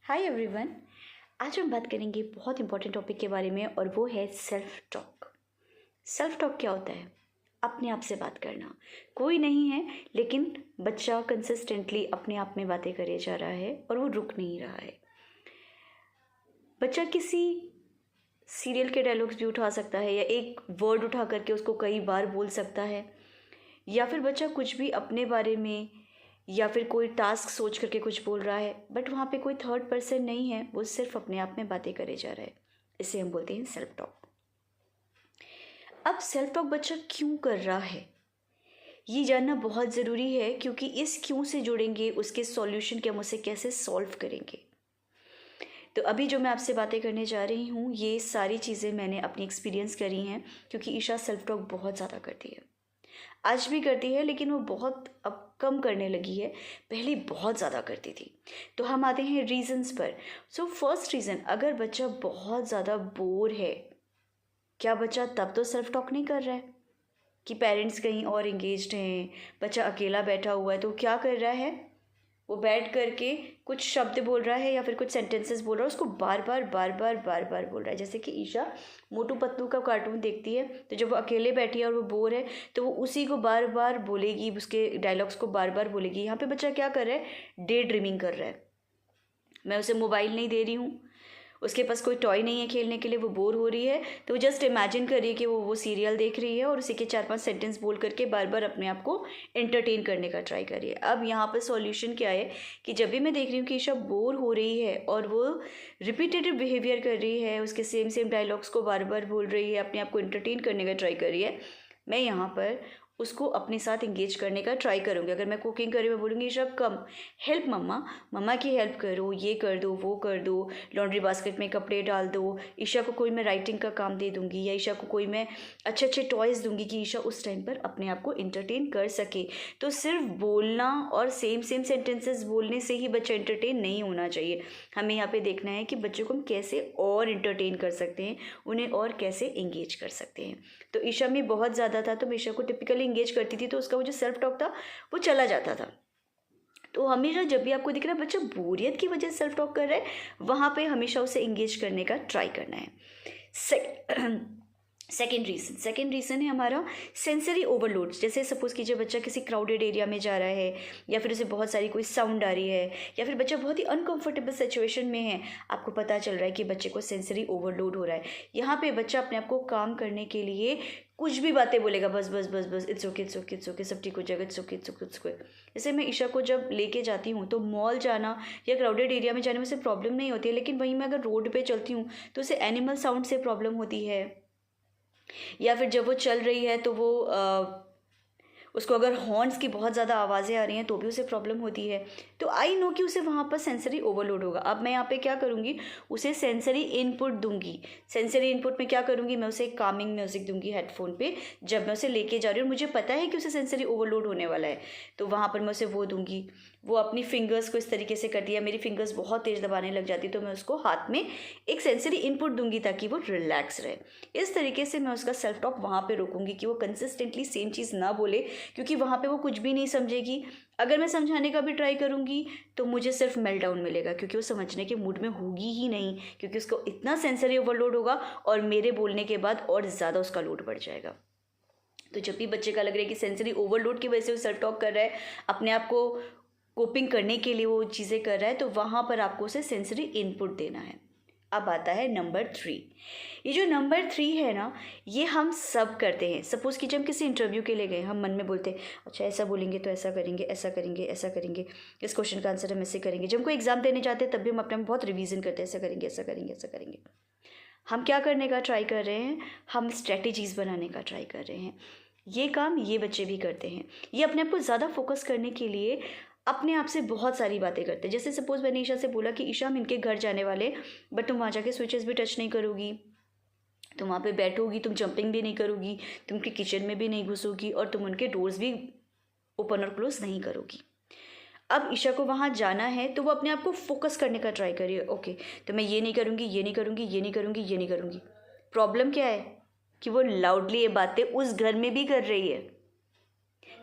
Hi everyone. आज हम बात करेंगे बहुत इंपॉर्टेंट टॉपिक के बारे में और वो है सेल्फ टॉक। सेल्फ टॉक क्या होता है? अपने आप से बात करना। कोई नहीं है, लेकिन बच्चा कंसिस्टेंटली अपने आप में बातें करे जा रहा है और वो रुक नहीं रहा है। बच्चा किसी सीरियल के डायलॉग्स भी उठा सकता है या एक वर्ड उठा करके उसको कई बार बोल सकता है, या फिर बच्चा कुछ भी अपने बारे में या फिर कोई टास्क सोच करके कुछ बोल रहा है, बट वहाँ पे कोई थर्ड पर्सन नहीं है, वो सिर्फ अपने आप में बातें करे जा रहा है। इसे हम बोलते हैं सेल्फ टॉक। अब सेल्फ टॉक बच्चा क्यों कर रहा है, ये जानना बहुत ज़रूरी है, क्योंकि इस क्यों से जुड़ेंगे उसके सॉल्यूशन के हम उसे कैसे सॉल्व करेंगे। तो अभी जो मैं आपसे बातें करने जा रही हूँ, ये सारी चीज़ें मैंने अपनी एक्सपीरियंस करी हैं, क्योंकि ईशा सेल्फ टॉक बहुत ज़्यादा करती है। आज भी करती है, लेकिन वो बहुत अब कम करने लगी है। पहले बहुत ज़्यादा करती थी। तो हम आते हैं रीजंस पर। सो फर्स्ट रीज़न, अगर बच्चा बहुत ज़्यादा बोर है, क्या बच्चा तब तो सेल्फ टॉक नहीं कर रहा है कि पेरेंट्स कहीं और एंगेज्ड हैं, बच्चा अकेला बैठा हुआ है, तो क्या कर रहा है, वो बैठ करके कुछ शब्द बोल रहा है या फिर कुछ सेंटेंसेस बोल रहा है, उसको बार बार बार बार बार बार बोल रहा है। जैसे कि ईशा मोटू पतलू का कार्टून देखती है, तो जब वो अकेले बैठी है और वो बोर है, तो वो उसी को बार बार बोलेगी, उसके डायलॉग्स को बार बार बोलेगी। यहाँ पे बच्चा क्या कर रहा है, डे ड्रीमिंग कर रहा है। मैं उसे मोबाइल नहीं दे रही हूँ, उसके पास कोई टॉय नहीं है खेलने के लिए, वो बोर हो रही है, तो वो जस्ट इमेजिन कर रही है कि वो सीरियल देख रही है और उसी के 4-5 सेंटेंस बोल करके बार बार अपने आप को एंटरटेन करने का ट्राई कर रही है। अब यहाँ पर सॉल्यूशन क्या है कि जब भी मैं देख रही हूँ कि ईशा बोर हो रही है और वो रिपीटेटिव बिहेवियर कर रही है, उसके सेम सेम डायलॉग्स को बार बार बोल रही है, अपने आप को एंटरटेन करने का ट्राई कर रही है, मैं यहाँ पर उसको अपने साथ इंगेज करने का ट्राई करूँगी। अगर मैं कुकिंग कर रही हूँ, मैं बोलूँगी ईशा कम हेल्प मम्मा, मम्मा की हेल्प करो, ये कर दो, वो कर दो, लॉन्ड्री बास्केट में कपड़े डाल दो। ईशा को कोई मैं राइटिंग का काम दे दूँगी, या ईशा को कोई मैं अच्छे अच्छे टॉयज़ दूँगी कि ईशा उस टाइम पर अपने आप को इंटरटेन कर सके। तो सिर्फ बोलना और सेम सेम सेंटेंसेस बोलने से ही बच्चा इंटरटेन नहीं होना चाहिए। हमें यहाँ पे देखना है कि बच्चों को हम कैसे और इंटरटेन कर सकते हैं, उन्हें और कैसे इंगेज कर सकते हैं। तो ईशा में बहुत ज़्यादा था, तो मैं ईशा को टिपिकली इंगेज करती थी, तो उसका वो जो सेल्फ टॉक था वो चला जाता था। तो हमेशा जब भी आपको दिख रहा है बच्चा बोरियत की वजह से सेल्फ टॉक कर रहा है, वहाँ पे हमेशा उसे इंगेज करने का ट्राई करना है। सेकेंड रीज़न है हमारा सेंसरी ओवरलोड। जैसे सपोज़ कीजिए बच्चा किसी क्राउडेड एरिया में जा रहा है, या फिर उसे बहुत सारी कोई साउंड आ रही है, या फिर बच्चा बहुत ही अनकंफर्टेबल सिचुएशन में है, आपको पता चल रहा है कि बच्चे को सेंसरी ओवरलोड हो रहा है। यहाँ पे बच्चा अपने आप को काम करने के लिए कुछ भी बातें बोलेगा, बस बस बस बस, it's okay it's okay it's okay, सब ठीक हो जाएगा, it's okay it's okay it's okay. जैसे मैं ईशा को जब लेके जाती हूँ, तो मॉल जाना या क्राउडेड एरिया में जाने में उसे प्रॉब्लम नहीं होती है, लेकिन वहीं मैं अगर रोड पे चलती हूँ तो उसे एनिमल साउंड से प्रॉब्लम होती है, या फिर जब वो चल रही है तो वो उसको अगर हॉर्न्स की बहुत ज़्यादा आवाज़ें आ रही हैं तो भी उसे प्रॉब्लम होती है। तो आई नो कि उसे वहाँ पर सेंसरी ओवरलोड होगा। अब मैं यहाँ पे क्या करूँगी, उसे सेंसरी इनपुट दूंगी। सेंसरी इनपुट में क्या करूँगी, मैं उसे कामिंग म्यूज़िक दूंगी हेडफोन पे, जब मैं उसे लेके जा रही हूँ, मुझे पता है कि उसे सेंसरी ओवरलोड होने वाला है, तो वहाँ पर मैं उसे वो दूंगी। वो अपनी फिंगर्स को इस तरीके से करती है, मेरी फिंगर्स बहुत तेज़ दबाने लग जाती है, तो मैं उसको हाथ में एक सेंसरी इनपुट दूंगी ताकि वो रिलैक्स रहे। इस तरीके से मैं उसका सेल्फ टॉक वहाँ पे रोकूंगी कि वो कंसिस्टेंटली सेम चीज़ ना बोले, क्योंकि वहाँ पे वो कुछ भी नहीं समझेगी। अगर मैं समझाने का भी ट्राई करूँगी तो मुझे सिर्फ मेल्ट डाउन मिलेगा, क्योंकि वो समझने के मूड में होगी ही नहीं, क्योंकि उसको इतना सेंसरी ओवरलोड होगा और मेरे बोलने के बाद और ज़्यादा उसका लोड बढ़ जाएगा। तो जब भी बच्चे का लग रहा है कि सेंसरी ओवरलोड की वजह से वो सेल्फ टॉक कर रहा है, अपने आप को कोपिंग करने के लिए वो चीज़ें कर रहा है, तो वहाँ पर आपको उसे सेंसरी इनपुट देना है। अब आता है नंबर 3। ये जो नंबर 3 है ना, ये हम सब करते हैं। सपोज़ कीजिए हम किसी इंटरव्यू के लिए गए, हम मन में बोलते हैं अच्छा ऐसा बोलेंगे तो ऐसा करेंगे, ऐसा करेंगे, ऐसा करेंगे, इस क्वेश्चन का आंसर हम ऐसे करेंगे। जब हमको एग्जाम देने जाते हैं तब भी हम अपने में बहुत रिवीजन करते हैं, ऐसा करेंगे, ऐसा करेंगे, ऐसा करेंगे। हम क्या करने का ट्राई कर रहे हैं, हम स्ट्रेटेजीज़ बनाने का ट्राई कर रहे हैं। ये काम ये बच्चे भी करते हैं। ये अपने आप को ज़्यादा फोकस करने के लिए अपने आप से बहुत सारी बातें करते हैं। जैसे सपोज़ मैंने ईशा से बोला कि ईशा हम इनके घर जाने वाले, बट तुम वहाँ जाके स्विचेस भी टच नहीं करोगी, तुम वहाँ पे बैठोगी, तुम जंपिंग भी नहीं करोगी, तुम उनके किचन में भी नहीं घुसोगी, और तुम उनके डोर्स भी ओपन और क्लोज नहीं करोगी। अब ईशा को वहाँ जाना है, तो वो अपने आप को फोकस करने का ट्राई करिए। ओके, तो मैं ये नहीं करूँगी, ये नहीं करूँगी, ये नहीं करूँगी, ये नहीं करूँगी। प्रॉब्लम क्या है कि वो लाउडली ये बातें उस घर में भी कर रही है,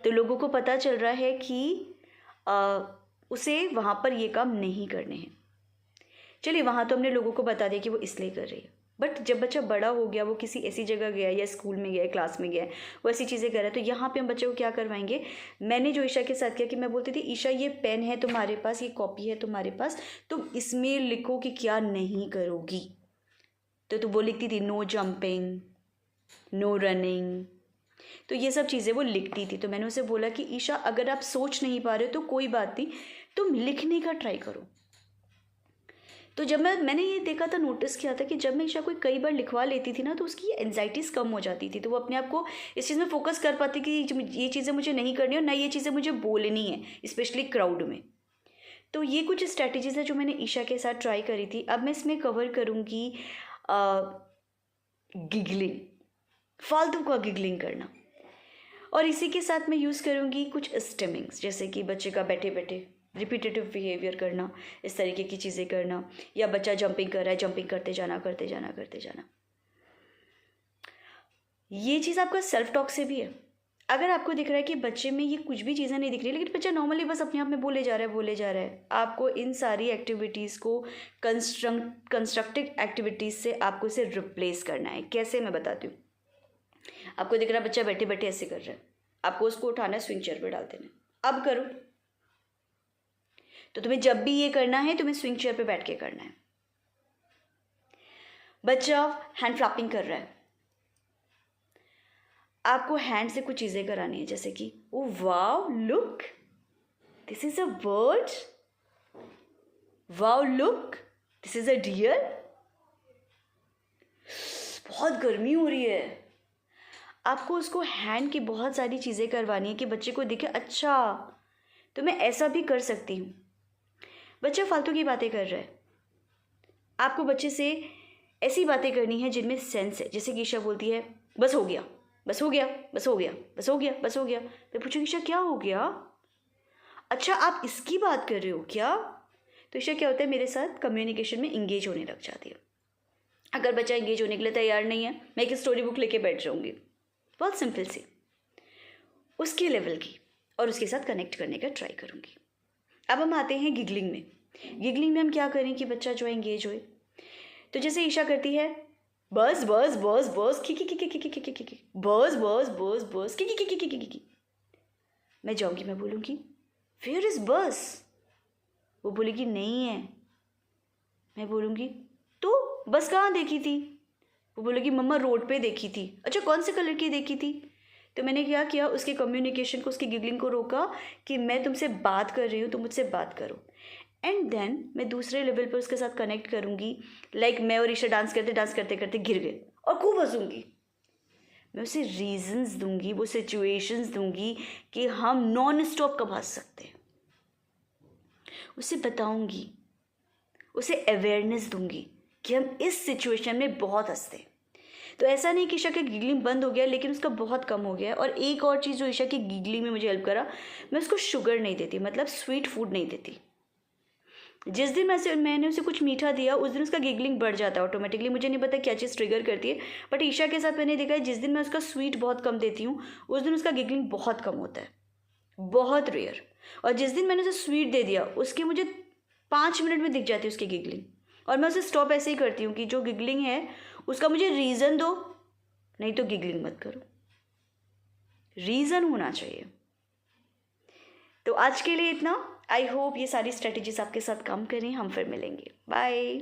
तो लोगों को पता चल रहा है कि उसे वहाँ पर ये काम नहीं करने हैं। चलिए वहाँ तो हमने लोगों को बता दिया कि वो इसलिए कर रही है, बट जब बच्चा बड़ा हो गया, वो किसी ऐसी जगह गया या स्कूल में गया, क्लास में गया, वो ऐसी चीज़ें कर रहा है, तो यहाँ पे हम बच्चे को क्या करवाएंगे। मैंने जो ईशा के साथ किया कि मैं बोलती थी, ईशा ये पेन है तुम्हारे पास, ये कॉपी है तुम्हारे पास, तुम इसमें लिखो कि क्या नहीं करोगी। तो वो लिखती थी नो जंपिंग, नो रनिंग, तो ये सब चीज़ें वो लिखती थी। तो मैंने उसे बोला कि ईशा अगर आप सोच नहीं पा रहे हो तो कोई बात नहीं, तुम लिखने का ट्राई करो। तो जब मैंने ये देखा था, नोटिस किया था कि जब मैं ईशा को कई बार लिखवा लेती थी ना, तो उसकी एंजाइटीज़ कम हो जाती थी, तो वो अपने आप को इस चीज़ में फोकस कर पाती कि ये चीज़ें मुझे नहीं करनी और ना ये चीज़ें मुझे बोलनी है, स्पेशली क्राउड में। तो ये कुछ स्ट्रैटेजीज़ है जो मैंने ईशा के साथ ट्राई करी थी। अब मैं इसमें कवर करूँगी गिगलिंग, फालतू का गिगलिंग करना, और इसी के साथ मैं यूज़ करूँगी कुछ स्टेमिंग्स, जैसे कि बच्चे का बैठे बैठे रिपीटेटिव बिहेवियर करना, इस तरीके की चीज़ें करना, या बच्चा जंपिंग कर रहा है, जंपिंग करते जाना करते जाना करते जाना। ये चीज़ आपका सेल्फ टॉक से भी है। अगर आपको दिख रहा है कि बच्चे में ये कुछ भी चीज़ें नहीं दिख रही, लेकिन बच्चा नॉर्मली बस अपने आप में बोले जा रहा है, आपको इन सारी एक्टिविटीज़ को कंस्ट्रक्टिव एक्टिविटीज़ से आपको इसे रिप्लेस करना है। कैसे, मैं बताती हूँ। आपको दिख रहा है बच्चा बैठे बैठे ऐसे कर रहा है, आपको उसको उठाना है, स्विंग चेयर पर डाल देना। अब करो, तो तुम्हें जब भी ये करना है तुम्हें स्विंग चेयर पे बैठ के करना है। बच्चा हैंड फ्लैपिंग कर रहा है, आपको हैंड से कुछ चीज़ें करानी है, जैसे कि oh wow look, this is a bird, wow look, this is a deer. बहुत गर्मी हो रही है, आपको उसको हैंड की बहुत सारी चीज़ें करवानी है कि बच्चे को दिखे अच्छा तो मैं ऐसा भी कर सकती हूँ। बच्चा फालतू की बातें कर रहा है, आपको बच्चे से ऐसी बातें करनी है जिनमें सेंस है, जैसे कि ईशा बोलती है बस हो गया, बस हो गया, बस हो गया, बस हो गया, बस हो गया। मैं पूछूँ ईशा क्या हो गया, अच्छा आप इसकी बात कर रहे हो क्या। तो ईशा क्या होता है, मेरे साथ कम्युनिकेशन में इंगेज होने लग जाती है। अगर बच्चा इंगेज होने के लिए तैयार नहीं है, मैं एक स्टोरी बुक लेके बैठ जाऊँगी, बहुत सिंपल सी, उसके लेवल की, और उसके साथ कनेक्ट करने का ट्राई करूँगी। अब हम आते हैं गिगलिंग में। गिगलिंग में हम क्या करें कि बच्चा जो है इंगेज होए। तो जैसे ईशा करती है बस बस बस बस की बस बस बस बस की, मैं जाऊँगी, मैं बोलूँगी वेयर इज बस, वो बोलेगी नहीं है। मैं बोलूँगी तो बस कहाँ देखी थी, वो बोलेगी मम्मा रोड पे देखी थी। अच्छा कौन से कलर की देखी थी। तो मैंने क्या किया, उसके कम्युनिकेशन को, उसकी गिगलिंग को रोका कि मैं तुमसे बात कर रही हूँ, तुम मुझसे बात करो। एंड देन मैं दूसरे लेवल पर उसके साथ कनेक्ट करूँगी। लाइक मैं और ईशा डांस करते करते गिर गए और खूब हंसूंगी। मैं उसे रीजंस दूंगी, वो सिचुएशंस दूंगी कि हम नॉन स्टॉप कब हंस सकते हैं, उसे बताऊंगी, उसे अवेयरनेस दूंगी कि हम इस सिचुएशन में बहुत हंसते हैं। तो ऐसा नहीं कि ईशा का गिगलिंग बंद हो गया, लेकिन उसका बहुत कम हो गया। और एक और चीज़ जो ईशा की गिगलिंग में मुझे हेल्प करा, मैं उसको शुगर नहीं देती, मतलब स्वीट फूड नहीं देती। जिस दिन मैंने उसे कुछ मीठा दिया, उस दिन उसका गिगलिंग बढ़ जाता है ऑटोमेटिकली। मुझे नहीं पता क्या चीज़ ट्रिगर करती है, बट ईशा के साथ मैंने देखा है जिस दिन मैं उसका स्वीट बहुत कम देती हूँ, उस दिन उसका गिगलिंग बहुत कम होता है, बहुत रेयर। और जिस दिन मैंने उसे स्वीट दे दिया, उसके मुझे 5 मिनट में दिख जाती है उसकी गिगलिंग। और मैं उसे स्टॉप ऐसे ही करती हूँ कि जो गिगलिंग है उसका मुझे रीज़न दो, नहीं तो गिगलिंग मत करो, रीज़न होना चाहिए। तो आज के लिए इतना। आई होप ये सारी स्ट्रेटजीज आपके साथ काम करें। हम फिर मिलेंगे, बाय।